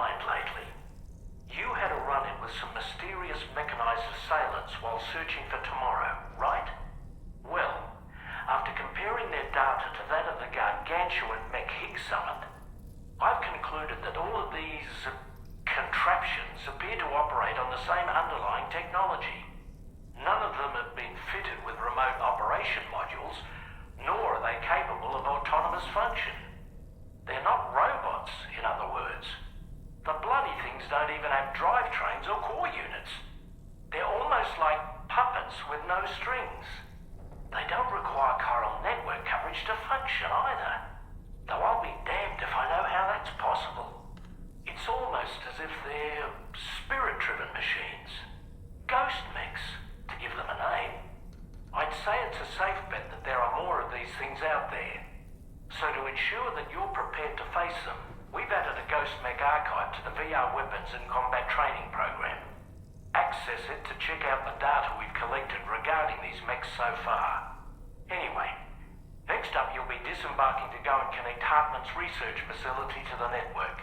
mind lately. You had a run-in with some mysterious mechanized assailants while searching for tomorrow, right? Well, after comparing their data to that of the gargantuan mech Higgs summoned, I've concluded that all of these contraptions appear to operate on the same underlying technology. None of them have been fitted with remote operation modules, nor are they capable of autonomous function. They're not robots, in other words. The bloody things don't even have drivetrains or core units. They're almost like puppets with no strings. They don't require chiral network coverage to function either. Though I'll be damned if I know how that's possible. It's almost as if they're spirit-driven machines. Ghost mechs, to give them a name. I'd say it's a safe bet that there are more of these things out there. So to ensure that you're prepared to face them, we've added a Ghost Mech archive to the VR Weapons and Combat Training program. Access it to check out the data we've collected regarding these mechs so far. Anyway, next up you'll be disembarking to go and connect Hartman's research facility to the network.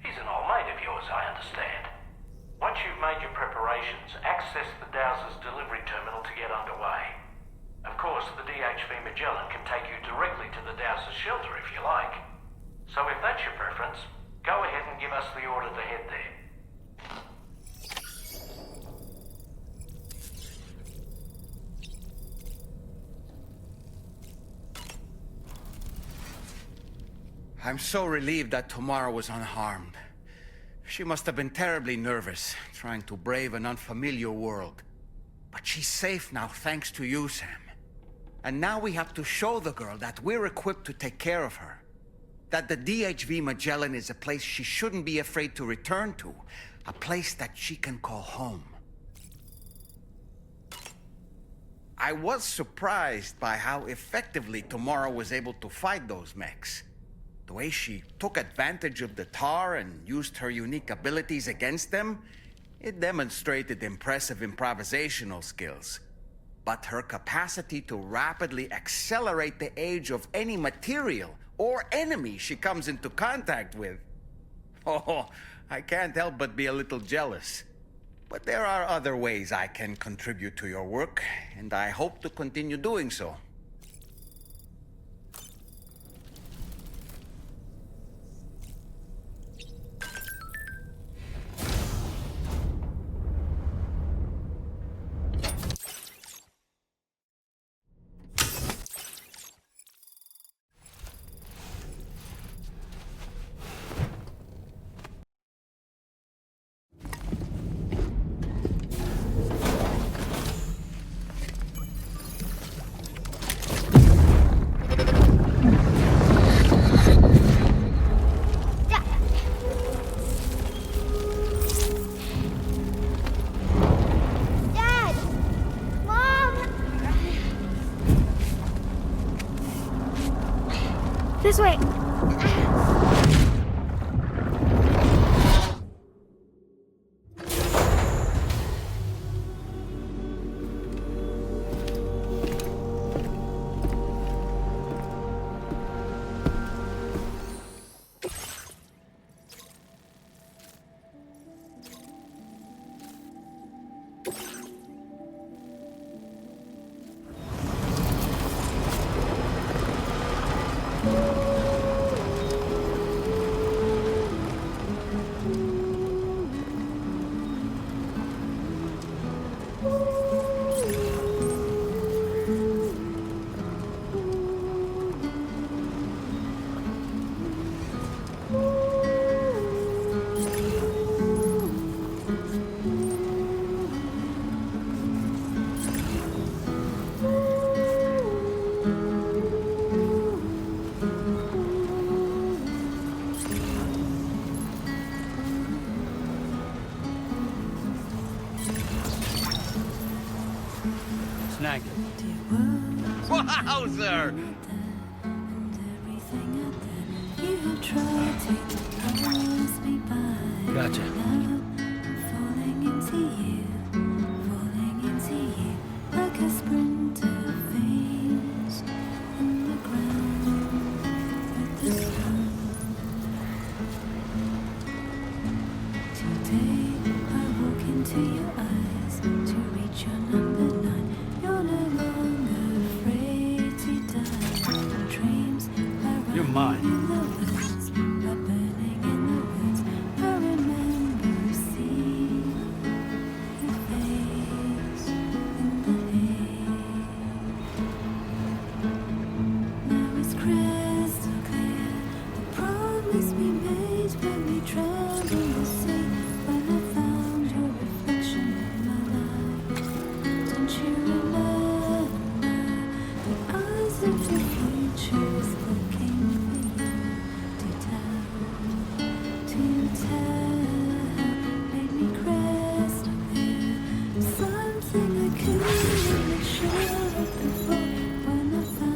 He's an old mate of yours, I understand. Once you've made your preparations, access the Dowser's delivery terminal to get underway. Of course, the DHV Magellan can take you directly to the Dowser's shelter if you like. So if that's your preference, go ahead and give us the order to head there. I'm so relieved that Tamara was unharmed. She must have been terribly nervous, trying to brave an unfamiliar world. But she's safe now, thanks to you, Sam. And now we have to show the girl that we're equipped to take care of her. That the DHV Magellan is a place she shouldn't be afraid to return to. A place that she can call home. I was surprised by how effectively Tamara was able to fight those mechs. The way she took advantage of the tar and used her unique abilities against them, it demonstrated impressive improvisational skills. But her capacity to rapidly accelerate the age of any material or enemy she comes into contact with. Oh, I can't help but be a little jealous. But there are other ways I can contribute to your work, and I hope to continue doing so. This way. Snagged it. Wowzer! Gotcha. mine.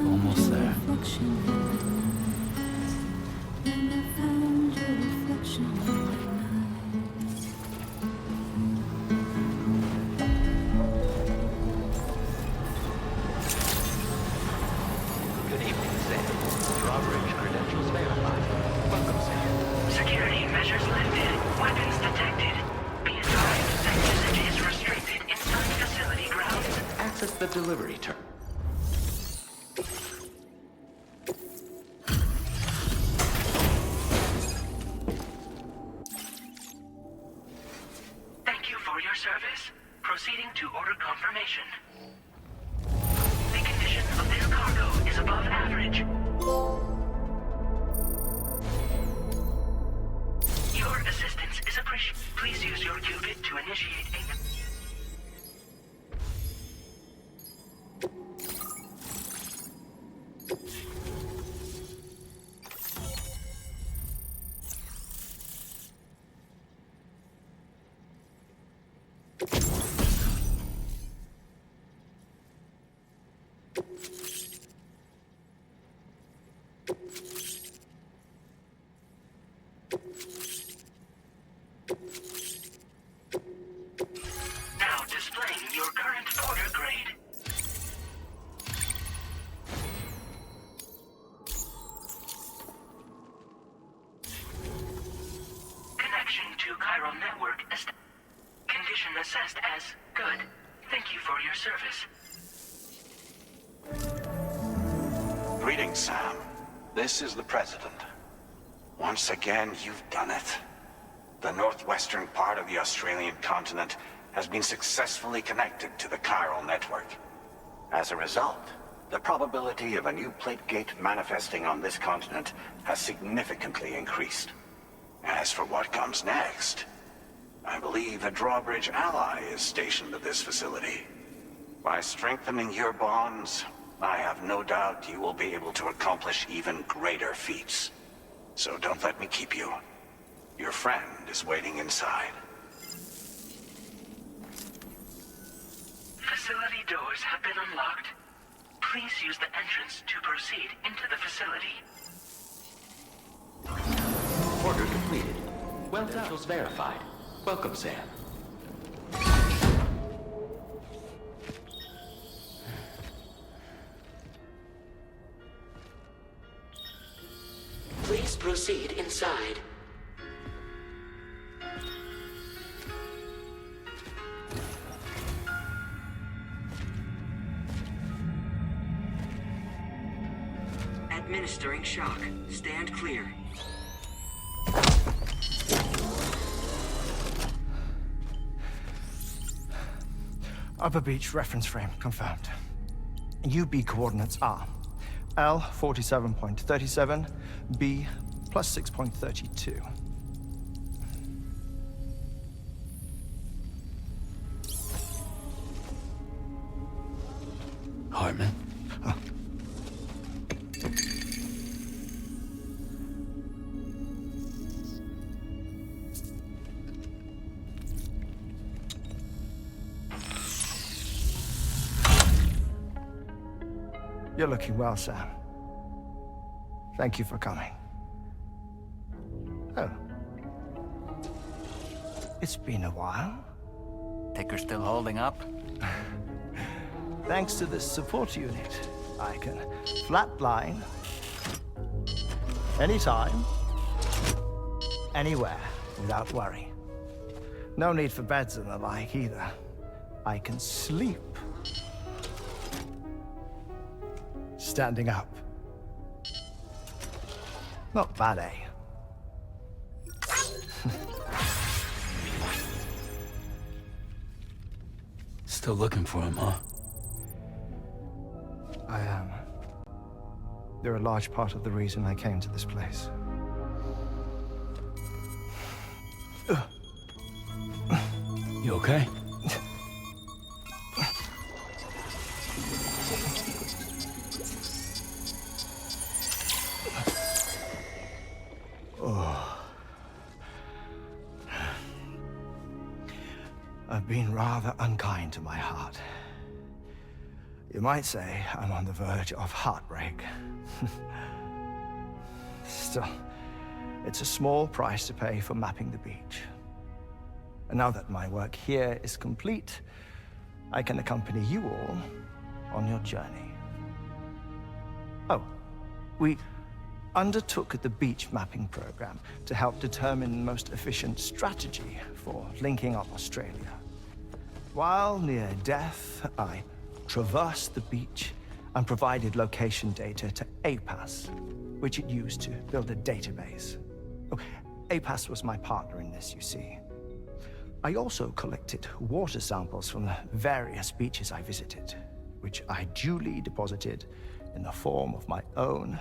Almost there. Good evening, Sam. Drawbridge credentials verified. Welcome, Sam. Security measures lifted. Weapons detected. Be advised that usage is restricted inside facility grounds. Access the delivery terminal. Thank you for your service. Proceeding to order confirmation. The condition of this cargo is above average. Your assistance is appreciated. Please use your qubit to initiate a... Now displaying your current order grade. Connection to chiral network condition assessed as good. Thank you for your service. Greetings, Sam. This is the President. Once again, you've done it. The northwestern part of the Australian continent has been successfully connected to the chiral network. As a result, the probability of a new plate gate manifesting on this continent has significantly increased. As for what comes next, I believe a drawbridge ally is stationed at this facility. By strengthening your bonds, I have no doubt you will be able to accomplish even greater feats. So don't let me keep you. Your friend is waiting inside. Facility doors have been unlocked. Please use the entrance to proceed into the facility. Order completed. Well, credentials verified. Welcome, Sam. Please proceed inside. Administering shock. Stand clear. Upper Beach reference frame confirmed. UB coordinates are L 47.37, B plus 6.32. Hartman? You're looking well, Sam. Thank you for coming. Oh. It's been a while. Ticker still holding up? Thanks to this support unit, I can flatline anytime, anywhere, without worry. No need for beds and the like either. I can sleep standing up. Not bad, eh? Still looking for him, huh? I am. They're a large part of the reason I came to this place. You okay? I've been rather unkind to my heart. You might say I'm on the verge of heartbreak. Still, it's a small price to pay for mapping the beach. And now that my work here is complete, I can accompany you all on your journey. Oh, we undertook the beach mapping program to help determine the most efficient strategy for linking up Australia. While near death, I traversed the beach and provided location data to APAS, which it used to build a database. Oh, APAS was my partner in this, you see. I also collected water samples from the various beaches I visited, which I duly deposited in the form of my own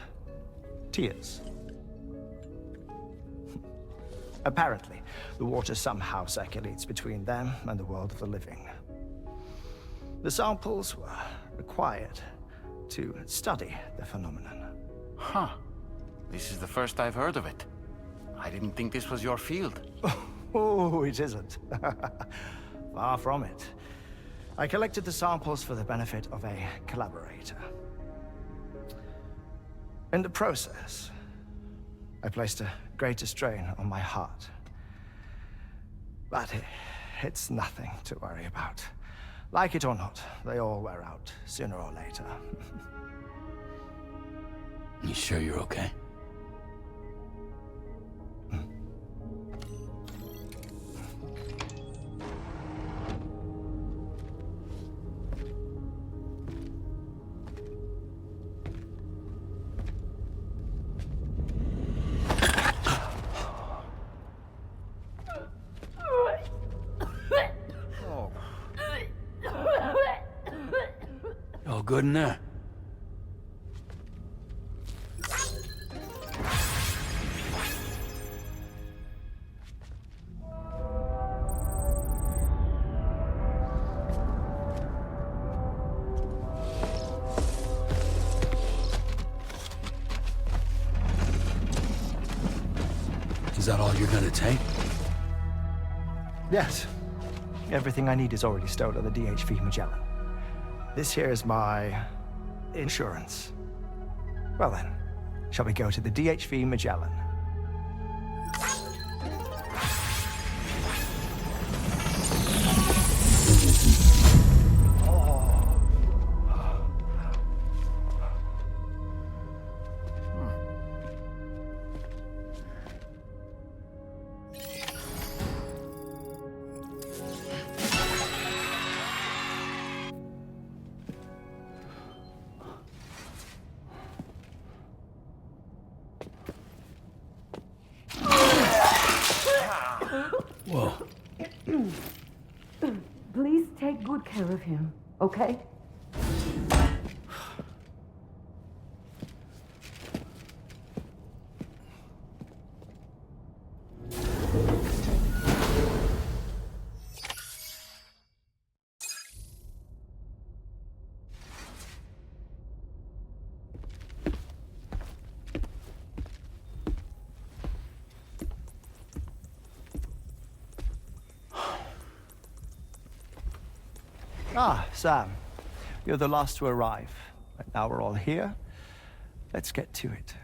tears. Apparently, the water somehow circulates between them and the world of the living. The samples were required to study the phenomenon. Huh. This is the first I've heard of it. I didn't think this was your field. Oh, it isn't. Far from it. I collected the samples for the benefit of a collaborator. In the process, I placed a greater strain on my heart. But it's nothing to worry about. Like it or not, they all wear out sooner or later. You sure you're okay? All good in there? Is that all you're gonna take? Yes. Everything I need is already stowed at the DHV Magellan. This here is my insurance. Well then, shall we go to the DHV Magellan? Whoa. Please take good care of him, okay? Ah, Sam. You're the last to arrive. But now we're all here. Let's get to it.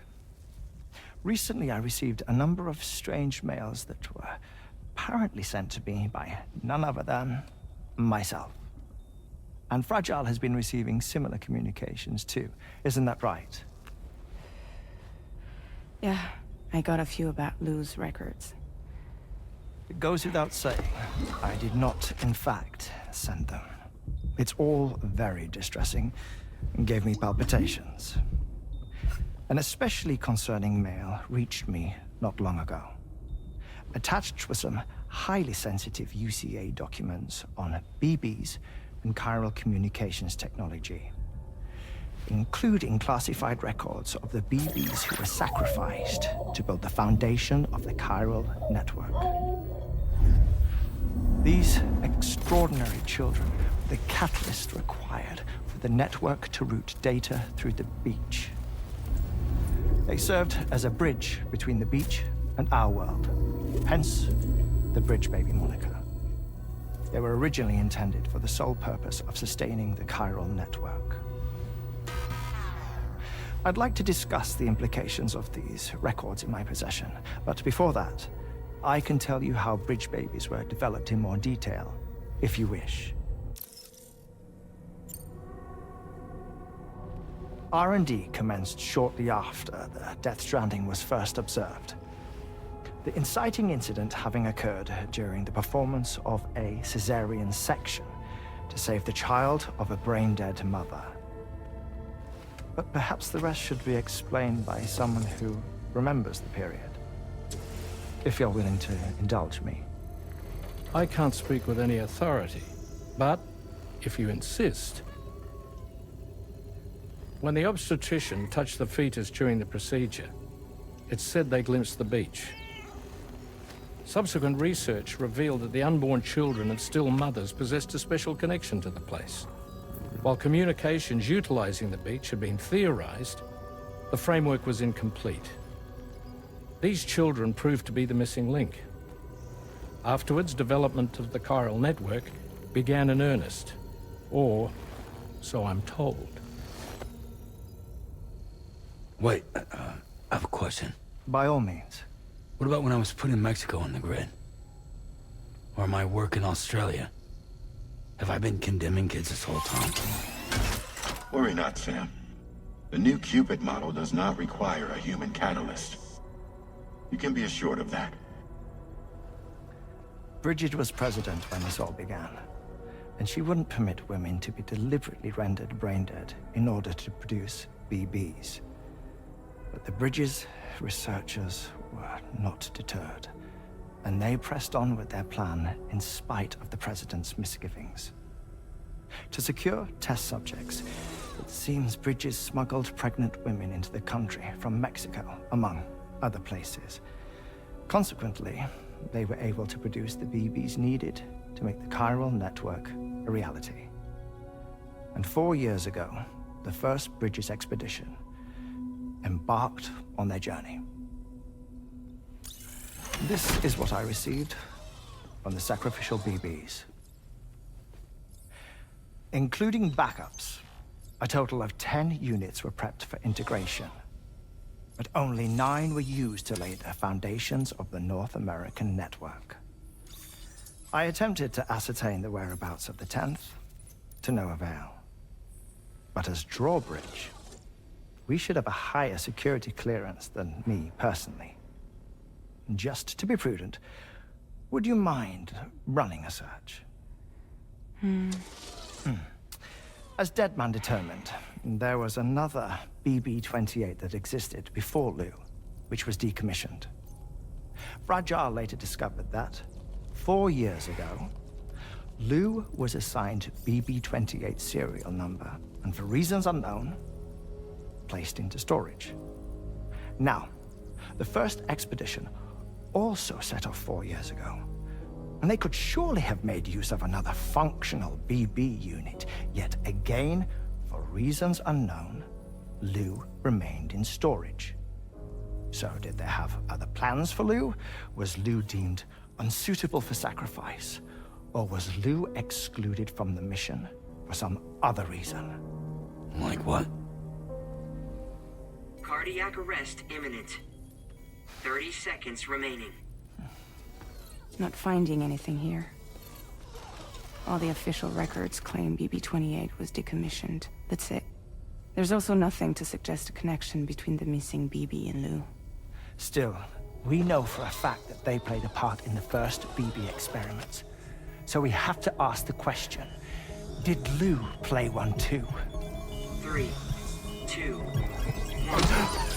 Recently, I received a number of strange mails that were apparently sent to me by none other than myself. And Fragile has been receiving similar communications too. Isn't that right? Yeah, I got a few about Lou's records. It goes without saying, I did not, in fact, send them. It's all very distressing and gave me palpitations. An especially concerning mail reached me not long ago. Attached were some highly sensitive UCA documents on BBs and chiral communications technology, including classified records of the BBs who were sacrificed to build the foundation of the chiral network. These extraordinary children were the catalyst required for the network to route data through the beach. They served as a bridge between the beach and our world, hence the Bridge Baby moniker. They were originally intended for the sole purpose of sustaining the chiral network. I'd like to discuss the implications of these records in my possession, but before that, I can tell you how Bridge Babies were developed in more detail, if you wish. R&D commenced shortly after the Death Stranding was first observed. The inciting incident having occurred during the performance of a cesarean section to save the child of a brain-dead mother. But perhaps the rest should be explained by someone who remembers the period. If you're willing to indulge me. I can't speak with any authority, but if you insist. When the obstetrician touched the fetus during the procedure, it's said they glimpsed the beach. Subsequent research revealed that the unborn children of still mothers possessed a special connection to the place. While communications utilizing the beach had been theorized, the framework was incomplete. These children proved to be the missing link. Afterwards, development of the chiral network began in earnest, or so I'm told. Wait, I have a question. By all means. What about when I was putting Mexico on the grid? Or my work in Australia? Have I been condemning kids this whole time? Worry not, Sam. The new Cupid model does not require a human catalyst. You can be assured of that. Bridget was president when this all began, and she wouldn't permit women to be deliberately rendered brain-dead in order to produce BBs. But the Bridges researchers were not deterred, and they pressed on with their plan in spite of the president's misgivings. To secure test subjects, it seems Bridges smuggled pregnant women into the country from Mexico, among other places. Consequently, they were able to produce the BBs needed to make the chiral network a reality. And 4 years ago, the first Bridges expedition embarked on their journey. This is what I received from the sacrificial BBs. Including backups, a total of 10 units were prepped for integration, but only 9 were used to lay the foundations of the North American network. I attempted to ascertain the whereabouts of the 10th, to no avail. But as drawbridge, we should have a higher security clearance than me personally. Just to be prudent, would you mind running a search? As Deadman determined, there was another BB-28 that existed before Lou, which was decommissioned. Fragile later discovered that, 4 years ago, Lou was assigned BB-28 serial number, and for reasons unknown, placed into storage. Now, the first expedition also set off 4 years ago, and they could surely have made use of another functional BB unit, yet again, for reasons unknown, Lou remained in storage. So did they have other plans for Lou? Was Lou deemed unsuitable for sacrifice? Or was Lou excluded from the mission for some other reason? Like what? Cardiac arrest imminent. 30 seconds remaining. Not finding anything here. All the official records claim BB-28 was decommissioned. That's it. There's also nothing to suggest a connection between the missing BB and Lou. Still, we know for a fact that they played a part in the first BB experiments. So we have to ask the question, did Lou play one too? 3, 2, 1.